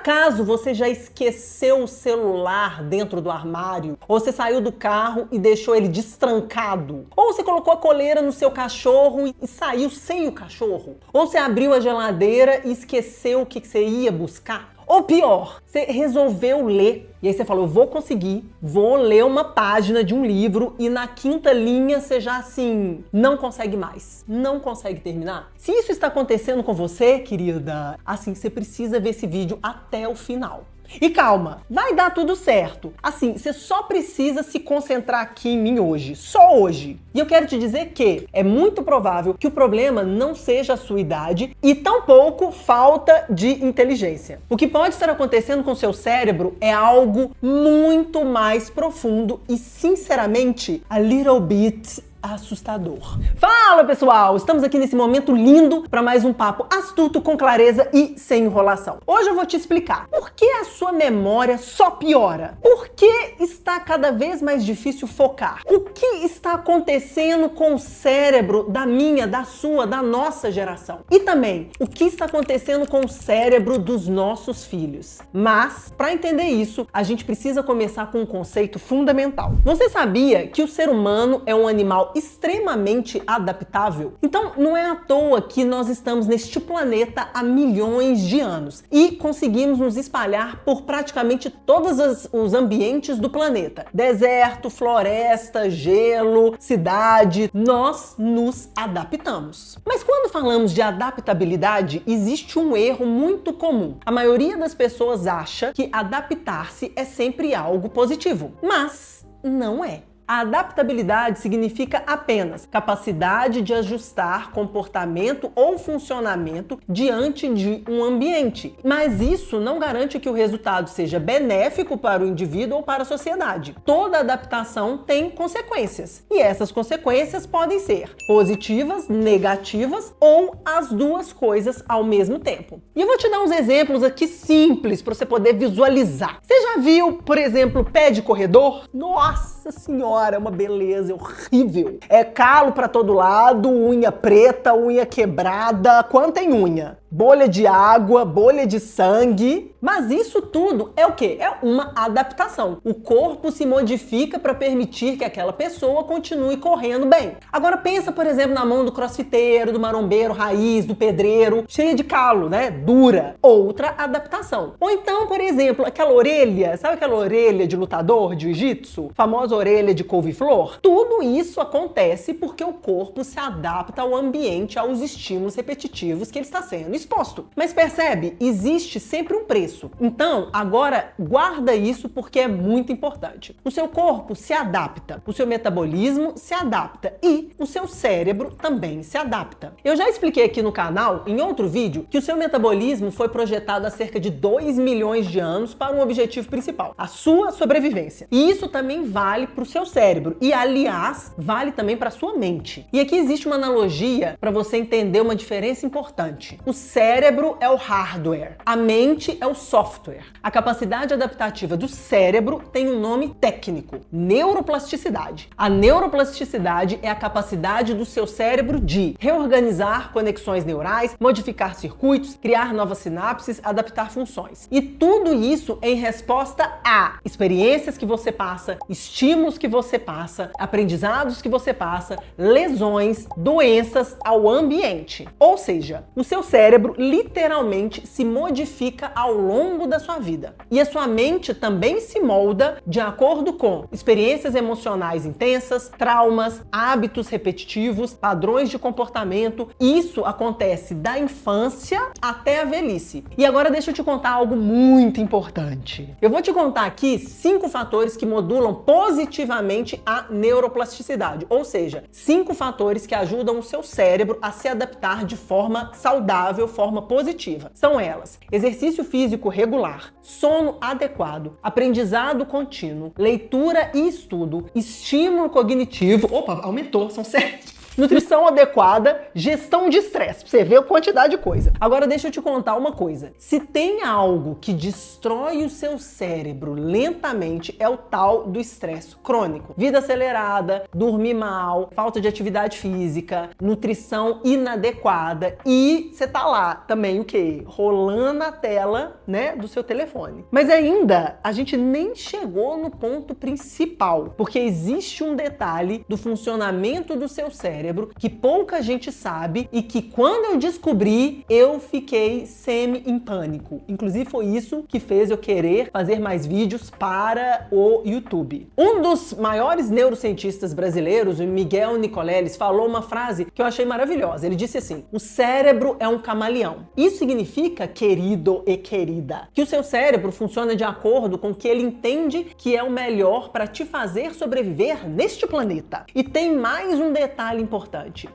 Acaso você já esqueceu o celular dentro do armário? Ou você saiu do carro e deixou ele destrancado? Ou você colocou a coleira no seu cachorro e saiu sem o cachorro? Ou você abriu a geladeira e esqueceu o que você ia buscar? Ou pior, você resolveu ler e aí você falou, eu vou conseguir, vou ler uma página de um livro e na quinta linha você já assim, não consegue mais, não consegue terminar. Se isso está acontecendo com você, querida, assim, você precisa ver esse vídeo até o final. E calma, vai dar tudo certo. Assim, você só precisa se concentrar aqui em mim hoje, só hoje. E eu quero te dizer que é muito provável que o problema não seja a sua idade e tampouco falta de inteligência. O que pode estar acontecendo com o seu cérebro é algo muito mais profundo e, sinceramente, a little bit assustador. Fala, pessoal! Estamos aqui nesse momento lindo para mais um papo astuto, com clareza e sem enrolação. Hoje eu vou te explicar por que a sua memória só piora, por que está cada vez mais difícil focar, o que está acontecendo com o cérebro da minha, da sua, da nossa geração e também o que está acontecendo com o cérebro dos nossos filhos. Mas, para entender isso, a gente precisa começar com um conceito fundamental. Você sabia que o ser humano é um animal extremamente adaptável? Então, não é à toa que nós estamos neste planeta há milhões de anos e conseguimos nos espalhar por praticamente todos os ambientes do planeta. Deserto, floresta, gelo, cidade, nós nos adaptamos. Mas quando falamos de adaptabilidade, existe um erro muito comum. A maioria das pessoas acha que adaptar-se é sempre algo positivo, mas não é. A adaptabilidade significa apenas capacidade de ajustar comportamento ou funcionamento diante de um ambiente. Mas isso não garante que o resultado seja benéfico para o indivíduo ou para a sociedade. Toda adaptação tem consequências. E essas consequências podem ser positivas, negativas ou as duas coisas ao mesmo tempo. E eu vou te dar uns exemplos aqui simples para você poder visualizar. Você já viu, por exemplo, pé de corredor? Nossa Senhora! É uma beleza, é horrível. É calo pra todo lado, unha preta, unha quebrada. Quanto tem unha? Bolha de água, bolha de sangue. Mas isso tudo é o quê? É uma adaptação. O corpo se modifica para permitir que aquela pessoa continue correndo bem. Agora pensa, por exemplo, na mão do crossfiteiro, do marombeiro raiz, do pedreiro, cheia de calo, né? Dura. Outra adaptação. Ou então, por exemplo, aquela orelha, sabe aquela orelha de lutador de jiu-jitsu? Famosa orelha de couve-flor? Tudo isso acontece porque o corpo se adapta ao ambiente, aos estímulos repetitivos que ele está sendo exposto. Mas percebe? Existe sempre um preço. Então, agora guarda isso porque é muito importante. O seu corpo se adapta, o seu metabolismo se adapta e o seu cérebro também se adapta. Eu já expliquei aqui no canal, em outro vídeo, que o seu metabolismo foi projetado há cerca de 2 milhões de anos para um objetivo principal, a sua sobrevivência. E isso também vale para o seu cérebro e, aliás, vale também para a sua mente. E aqui existe uma analogia para você entender uma diferença importante. O cérebro é o hardware, a mente é o software. A capacidade adaptativa do cérebro tem um nome técnico: neuroplasticidade. A neuroplasticidade é a capacidade do seu cérebro de reorganizar conexões neurais, modificar circuitos, criar novas sinapses, adaptar funções. E tudo isso em resposta a experiências que você passa, estímulos que você passa, aprendizados que você passa, lesões, doenças ao ambiente. Ou seja, o seu cérebro literalmente se modifica ao longo da sua vida. E a sua mente também se molda de acordo com experiências emocionais intensas, traumas, hábitos repetitivos, padrões de comportamento. Isso acontece da infância até a velhice. E agora deixa eu te contar algo muito importante. Eu vou te contar aqui 5 fatores que modulam positivamente a neuroplasticidade, ou seja, 5 fatores que ajudam o seu cérebro a se adaptar de forma saudável, forma positiva. São elas: exercício físico regular, sono adequado, aprendizado contínuo, leitura e estudo, estímulo cognitivo. Opa, aumentou, são 7. Nutrição adequada, gestão de estresse, pra você ver a quantidade de coisa. Agora deixa eu te contar uma coisa. Se tem algo que destrói o seu cérebro lentamente, é o tal do estresse crônico. Vida acelerada, dormir mal, falta de atividade física, nutrição inadequada e você tá lá também o quê? Rolando a tela, né, do seu telefone. Mas ainda a gente nem chegou no ponto principal, porque existe um detalhe do funcionamento do seu cérebro que pouca gente sabe e que quando eu descobri, eu fiquei semi em pânico. Inclusive foi isso que fez eu querer fazer mais vídeos para o YouTube. Um dos maiores neurocientistas brasileiros, o Miguel Nicoleles, falou uma frase que eu achei maravilhosa. Ele disse assim: o cérebro é um camaleão. Isso significa, querido e querida, que o seu cérebro funciona de acordo com o que ele entende que é o melhor para te fazer sobreviver neste planeta. E tem mais um detalhe importante.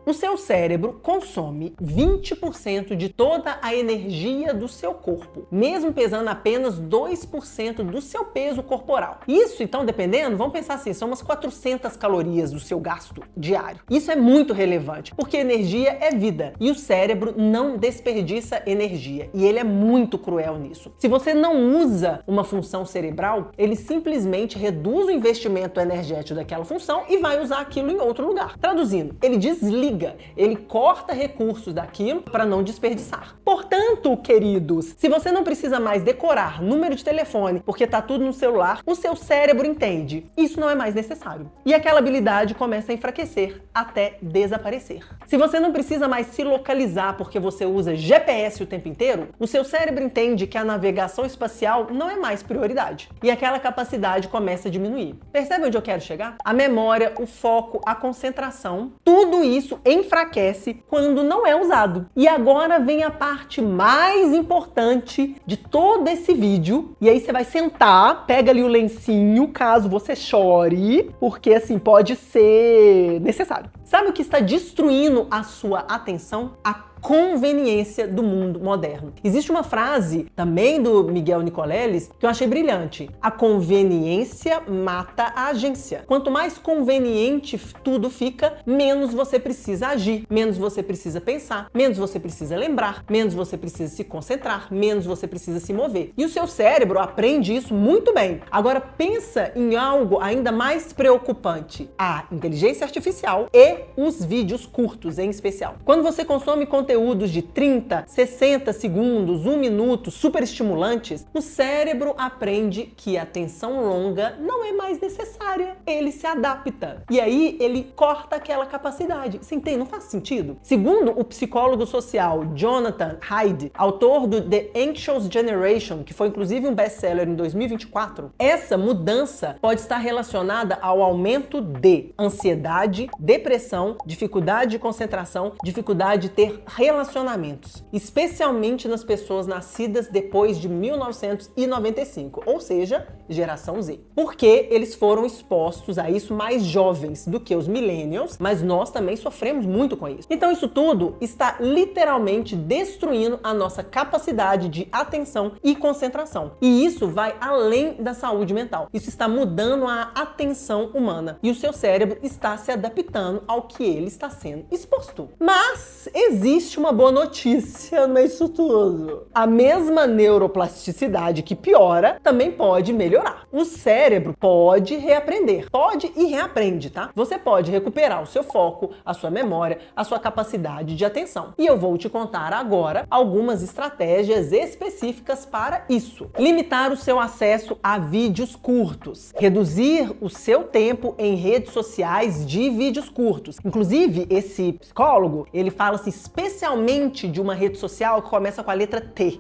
O seu cérebro consome 20% de toda a energia do seu corpo, mesmo pesando apenas 2% do seu peso corporal. Isso, então, dependendo, vamos pensar assim, são umas 400 calorias do seu gasto diário. Isso é muito relevante, porque energia é vida e o cérebro não desperdiça energia e ele é muito cruel nisso. Se você não usa uma função cerebral, ele simplesmente reduz o investimento energético daquela função e vai usar aquilo em outro lugar. Traduzindo, ele desliga, ele corta recursos daquilo para não desperdiçar. Portanto, queridos, se você não precisa mais decorar número de telefone porque tá tudo no celular, o seu cérebro entende. Isso não é mais necessário. E aquela habilidade começa a enfraquecer até desaparecer. Se você não precisa mais se localizar porque você usa GPS o tempo inteiro, o seu cérebro entende que a navegação espacial não é mais prioridade. E aquela capacidade começa a diminuir. Percebe onde eu quero chegar? A memória, o foco, a concentração, tudo isso enfraquece quando não é usado. E agora vem a parte mais importante de todo esse vídeo. E aí você vai sentar, pega ali o lencinho, caso você chore, porque assim pode ser necessário. Sabe o que está destruindo a sua atenção? A conveniência do mundo moderno. Existe uma frase também do Miguel Nicoleles que eu achei brilhante. A conveniência mata a agência. Quanto mais conveniente tudo fica, menos você precisa agir, menos você precisa pensar, menos você precisa lembrar, menos você precisa se concentrar, menos você precisa se mover. E o seu cérebro aprende isso muito bem. Agora pensa em algo ainda mais preocupante: a inteligência artificial e os vídeos curtos em especial. Quando você consome conteúdos de 30, 60 segundos, 1 minuto, super estimulantes, o cérebro aprende que a atenção longa não é mais necessária. Ele se adapta. E aí ele corta aquela capacidade. Você entende? Não faz sentido? Segundo o psicólogo social Jonathan Haidt, autor do The Anxious Generation, que foi inclusive um best-seller em 2024, essa mudança pode estar relacionada ao aumento de ansiedade, depressão, dificuldade de concentração, dificuldade de ter relacionamentos, especialmente nas pessoas nascidas depois de 1995, ou seja, geração Z. Porque eles foram expostos a isso mais jovens do que os millennials, mas nós também sofremos muito com isso. Então isso tudo está literalmente destruindo a nossa capacidade de atenção e concentração. E isso vai além da saúde mental. Isso está mudando a atenção humana. E o seu cérebro está se adaptando ao que ele está sendo exposto. Mas existe uma boa notícia nisso tudo. A mesma neuroplasticidade que piora também pode melhorar. O cérebro pode reaprender. Pode e reaprende, tá? Você pode recuperar o seu foco, a sua memória, a sua capacidade de atenção. E eu vou te contar agora algumas estratégias específicas para isso. Limitar o seu acesso a vídeos curtos. Reduzir o seu tempo em redes sociais de vídeos curtos. Inclusive, esse psicólogo, ele fala assim, especialmente de uma rede social que começa com a letra T,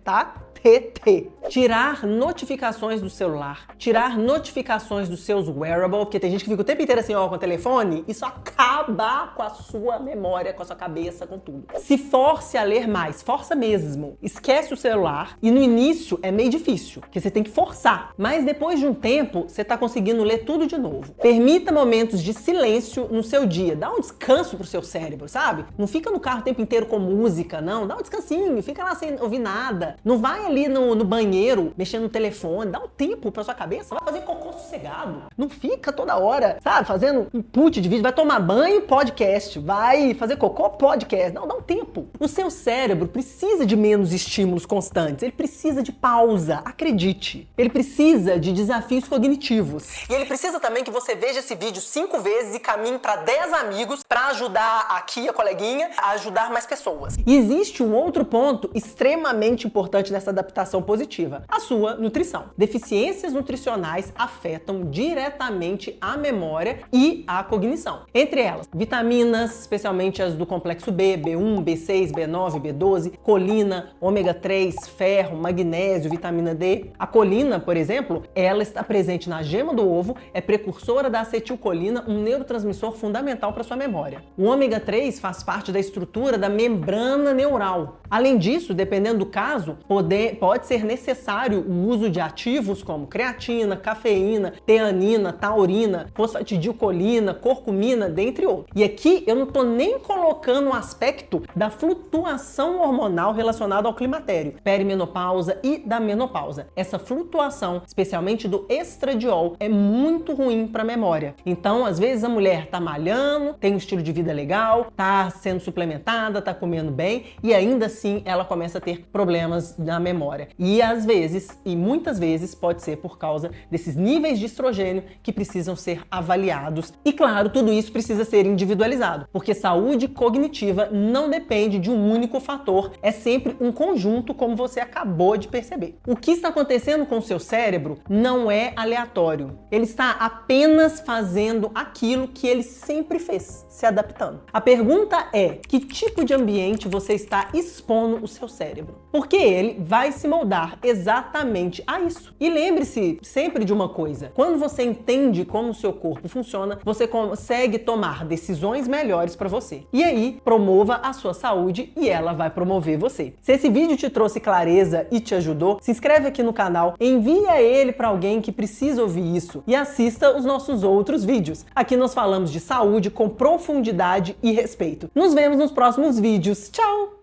tá? TT. Tirar notificações do celular, tirar notificações dos seus wearables, porque tem gente que fica o tempo inteiro assim, ó, com o telefone, isso acaba com a sua memória, com a sua cabeça, com tudo. Se force a ler mais, força mesmo. Esquece o celular e no início é meio difícil, porque você tem que forçar, mas depois de um tempo você tá conseguindo ler tudo de novo. Permita momentos de silêncio no seu dia, dá um descanso pro seu cérebro, sabe? Não fica no carro o tempo inteiro com música, não, dá um descansinho, fica lá sem ouvir nada, não vai ali no banheiro banheiro, mexendo no telefone, dá um tempo pra sua cabeça, vai fazer cocô sossegado. Não fica toda hora, sabe, fazendo input de vídeo, vai tomar banho, podcast, vai fazer cocô, podcast. Não, dá um tempo. O seu cérebro precisa de menos estímulos constantes, ele precisa de pausa, acredite. Ele precisa de desafios cognitivos. E ele precisa também que você veja esse vídeo 5 vezes e caminhe para 10 amigos para ajudar aqui a coleguinha a ajudar mais pessoas. E existe um outro ponto extremamente importante nessa adaptação positiva: a sua nutrição. Deficiências nutricionais afetam diretamente a memória e a cognição. Entre elas, vitaminas, especialmente as do complexo B, B1, B6, B9, B12, colina, ômega 3, ferro, magnésio, vitamina D. A colina, por exemplo, ela está presente na gema do ovo, é precursora da acetilcolina, um neurotransmissor fundamental para sua memória. O ômega 3 faz parte da estrutura da membrana neural. Além disso, dependendo do caso, pode ser necessário o uso de ativos como creatina, cafeína, teanina, taurina, fosfatidilcolina, curcumina, dentre outros. E aqui eu não estou nem colocando o aspecto da flutuação hormonal relacionada ao climatério, perimenopausa e da menopausa. Essa flutuação, especialmente do estradiol, é muito ruim para a memória. Então, às vezes a mulher tá malhando, tem um estilo de vida legal, tá sendo suplementada, tá comendo bem e ainda assim ela começa a ter problemas na memória. E às vezes, e muitas vezes, pode ser por causa desses níveis de estrogênio que precisam ser avaliados. E claro, tudo isso precisa ser individualizado, porque saúde cognitiva não depende de um único fator, é sempre um conjunto, como você acabou de perceber. O que está acontecendo com o seu cérebro não é aleatório. Ele está apenas fazendo aquilo que ele sempre fez, se adaptando. A pergunta é: que tipo de ambiente você está expondo o seu cérebro? Porque ele vai se moldar exatamente a isso. E lembre-se sempre de uma coisa: quando você entende como o seu corpo funciona, você consegue tomar decisões melhores para você. E aí, promova a sua saúde e ela vai promover você. Se esse vídeo te trouxe clareza e te ajudou, se inscreve aqui no canal, envia ele para alguém que precisa ouvir isso e assista os nossos outros vídeos. Aqui nós falamos de saúde com profundidade e respeito. Nos vemos nos próximos vídeos. Tchau!